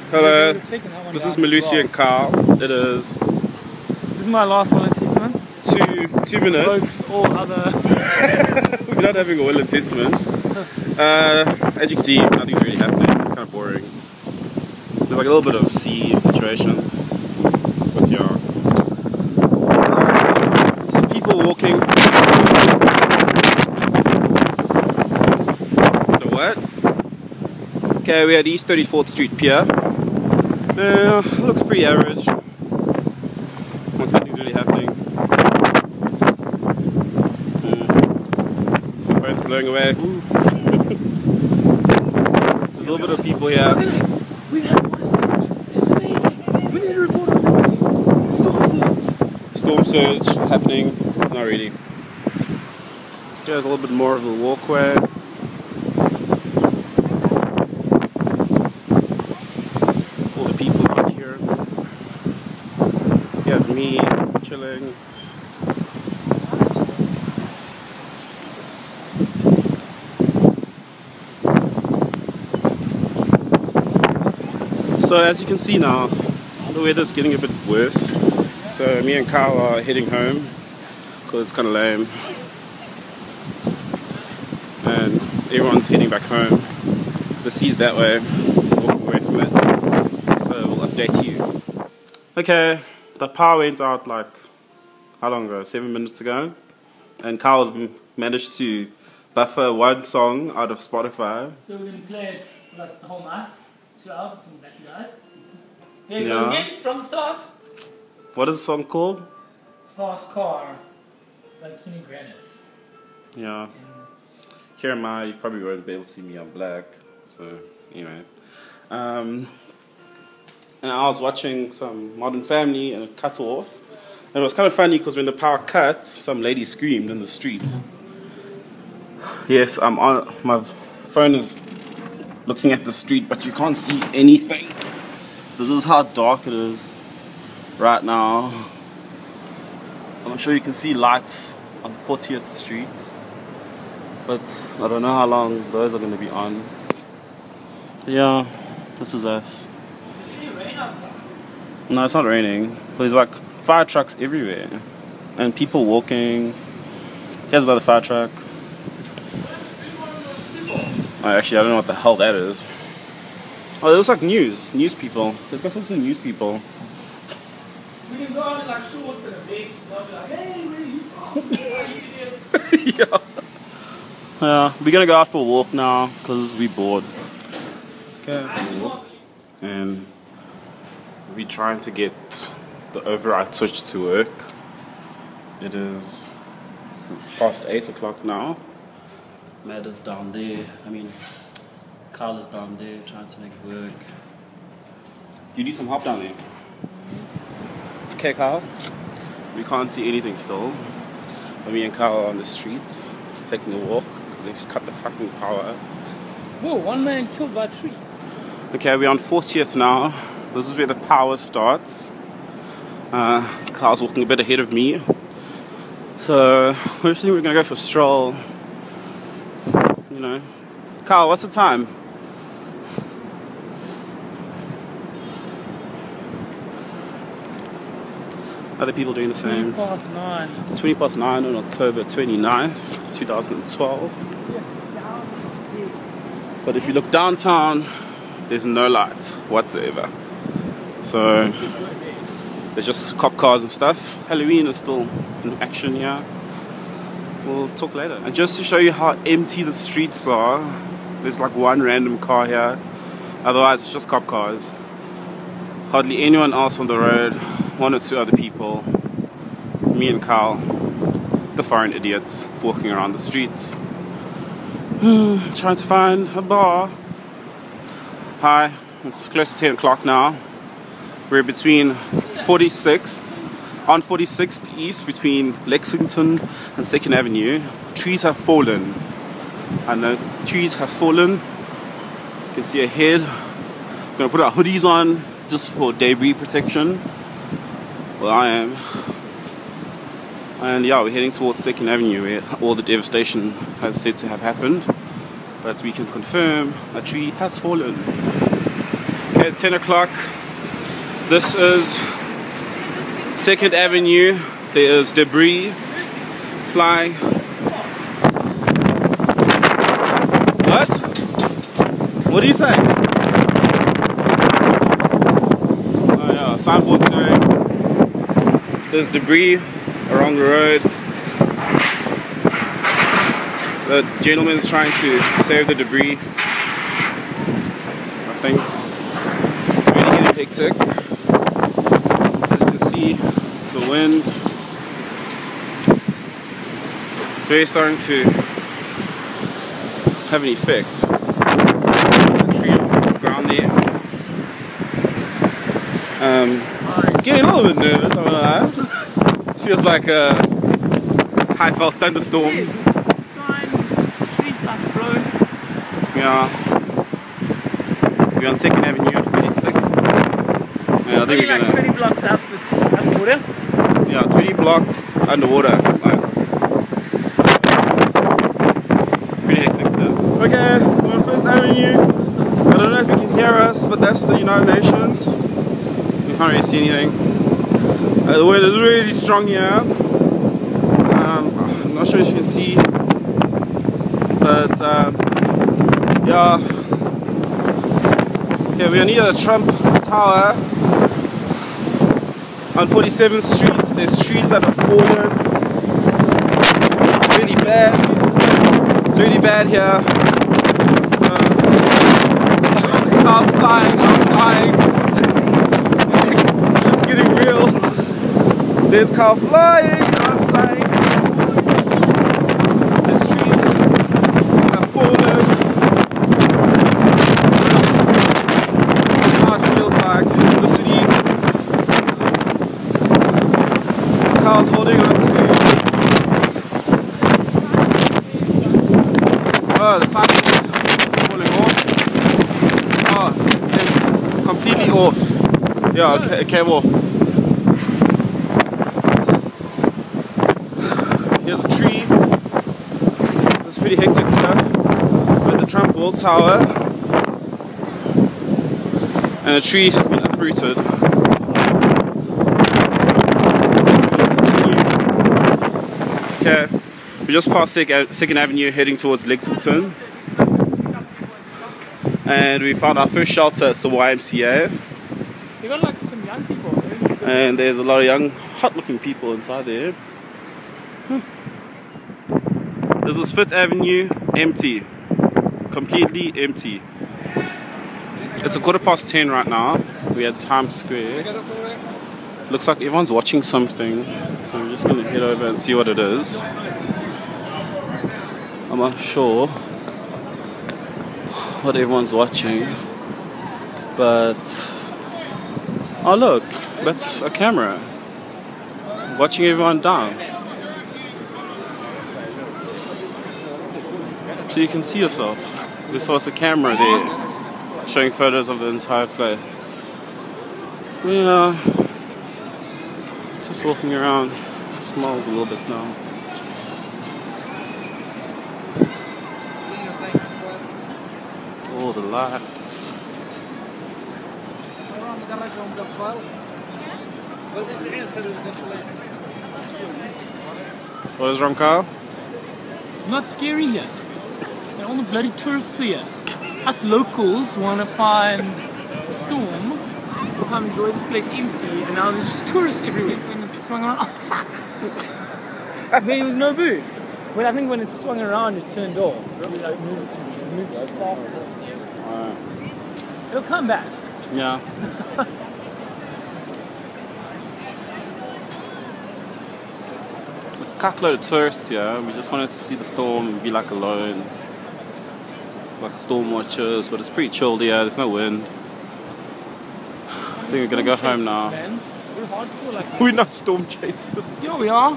Hello, this is Malusi and Carl. It is. This is my last will and testament. 2 minutes. Both all other. We're not having a will and testament. As you can see, nothing's really happening. It's kind of boring. There's like a little bit of sea situations, but yeah. Some people walking. The what? Okay, we're at East 34th Street Pier. Looks pretty average. Nothing's really happening. My phone's blowing away. There's a little bit of people here. We had water surge. It's amazing. We need to report on this. Storm surge. Storm surge happening. Not really. Here's a little bit more of a walkway. Here's me chilling. So as you can see now, the weather's getting a bit worse. So me and Carl are heading home because it's kind of lame. And everyone's heading back home. The sea's that way, walking away from it. So we'll update you. Okay. The power went out like, how long ago? 7 minutes ago. And Carl's managed to buffer one song out of Spotify. So we're going to play it like the whole night. 2 hours to let you guys. There you go again from the start. What is the song called? Fast Car by Kenny Grannis. Yeah. Here am I. You probably won't be able to see me. I'm black. So, anyway. And I was watching some Modern Family and it cut off. And it was kind of funny because when the power cut, some lady screamed in the street. Yes, I'm on. My phone is looking at the street, but you can't see anything. This is how dark it is right now. I'm sure you can see lights on 40th Street, but I don't know how long those are going to be on. Yeah, this is us. No, it's not raining. There's like fire trucks everywhere. And people walking. Here's another fire truck. Oh, actually, I don't know what the hell that is. Oh, it looks like news people. There's got some news people. We can go out in like shorts and a vest. They'll be like, hey, where are you from? Where are you idiots? Yeah, we're gonna go out for a walk now because we're bored. Okay. And we're trying to get the override switch to work. It is past 8 o'clock now. Matt is down there. Carl is down there trying to make it work. You need some help down there. Okay, Carl. We can't see anything still. But me and Carl are on the streets, just taking a walk because they've cut the fucking power. Whoa, one man killed by a tree. Okay, we're on 40th now. This is where the power starts. Carl's walking a bit ahead of me. So, we're going to go for a stroll. You know. Carl, what's the time? Other people doing the same. 20 past 9. It's 20 past 9 on October 29th, 2012. But if you look downtown, there's no lights whatsoever. So there's just cop cars and stuff. Halloween is still in action here. We'll talk later. And just to show you how empty the streets are, there's like one random car here. Otherwise it's just cop cars. Hardly anyone else on the road. 1 or 2 other people. Me and Carl, the foreign idiots, walking around the streets. Trying to find a bar. Hi, it's close to 10 o'clock now. We're between 46th, on 46th East between Lexington and 2nd Avenue. Trees have fallen. I know trees have fallen. You can see ahead. We're gonna put our hoodies on just for debris protection. Well, I am. And yeah, we're heading towards 2nd Avenue where all the devastation has said to have happened. But we can confirm a tree has fallen. Okay. Okay, it's 10 o'clock. This is 2nd Avenue. There is debris flying. What? What are you saying? Oh yeah, signboard's going. There's debris along the road. The gentleman's trying to save the debris. I think it's really getting hectic. As you can see, the wind is really starting to have an effect. The tree on the ground there. Getting a little bit nervous, I'm gonna lie. This feels like a high-felt thunderstorm. Yeah. We're on 2nd Avenue and 46th. Yeah, I think we're gonna. 20 blocks up with underwater. Yeah, 20 blocks underwater. Nice. Pretty hectic stuff. Okay, we're on 1st Avenue. I don't know if you can hear us, but that's the United Nations. You can't really see anything. The wind is really strong here. I'm not sure if you can see, but yeah. Okay, we're near the Trump Tower on 47th Street. There's trees that have fallen. It's really bad. It's really bad here. Cars flying, I'm flying. Shit's getting real. There's car flying, I'm flying. There's trees that have fallen. This is how it feels like in the city. Cars holding on to. Oh, the sign is falling off. Oh, it's completely off. Yeah, it came off. Here's a tree. That's pretty hectic stuff. We're at the Trump World Tower. And a tree has been uprooted. We'll continue. Okay. We just passed 2nd Avenue heading towards Lexington. And we found our first shelter. It's the YMCA. You got like some young people. And there's a lot of young, hot-looking people inside there. This is 5th Avenue, empty. Completely empty. It's 10:15 right now. We're at Times Square. Looks like everyone's watching something. So I'm just going to head over and see what it is. I'm not sure what everyone's watching. But... oh look, that's a camera. Watching everyone down. So you can see yourself. There's also a camera there showing photos of the entire place. Yeah, just walking around. It smells a little bit now. All the lights. What is wrong, Carl? It's not scary here. All the bloody tourists here. Us locals want to find the storm. We'll come enjoy this place empty, and now there's just tourists everywhere. When it swung around, oh fuck! There was no booth. Well, I think when it swung around, it turned off. It moved too fast. It'll come back. Yeah. A cuckload of tourists here. We just wanted to see the storm and be like alone. Like storm watchers, but it's pretty chilled here. There's no wind. I think we're gonna go home now. We're hardcore like We're not storm chasers. Yeah, we are.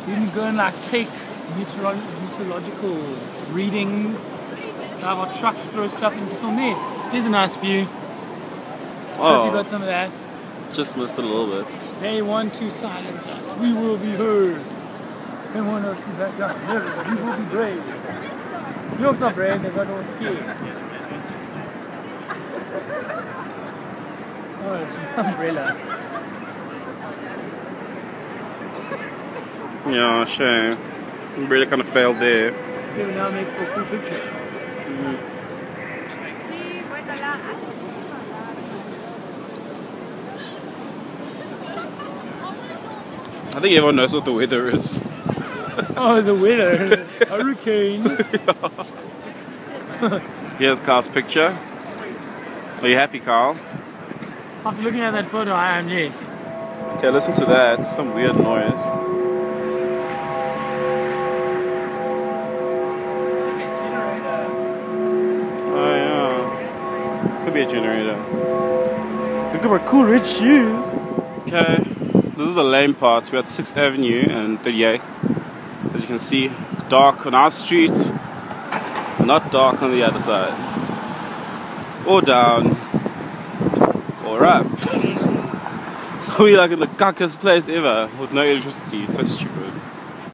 We can go and like take meteorological readings. Drive our truck, throw stuff into the storm there. There's a nice view. Hope you got some of that. Just missed it a little bit. They want to silence us. We will be heard. They want us to back down. We will be brave. New York's not brave, they're not all scared. it's an umbrella. Yeah, shame. Umbrella kind of failed there. Yeah, but now it makes for a cool picture. I think everyone knows what the weather is. Oh, the weather. Hurricane. Here's Carl's picture. Are you happy, Carl? After looking at that photo, I am, yes. Okay, listen to that. It's some weird noise. Oh, yeah. Could be a generator. Look at my cool red shoes. Okay, this is the lane part. We're at 6th Avenue and 38th. As you can see, dark on our street, not dark on the other side. Or down, or up. So we're like in the cuckest place ever with no electricity. It's so stupid.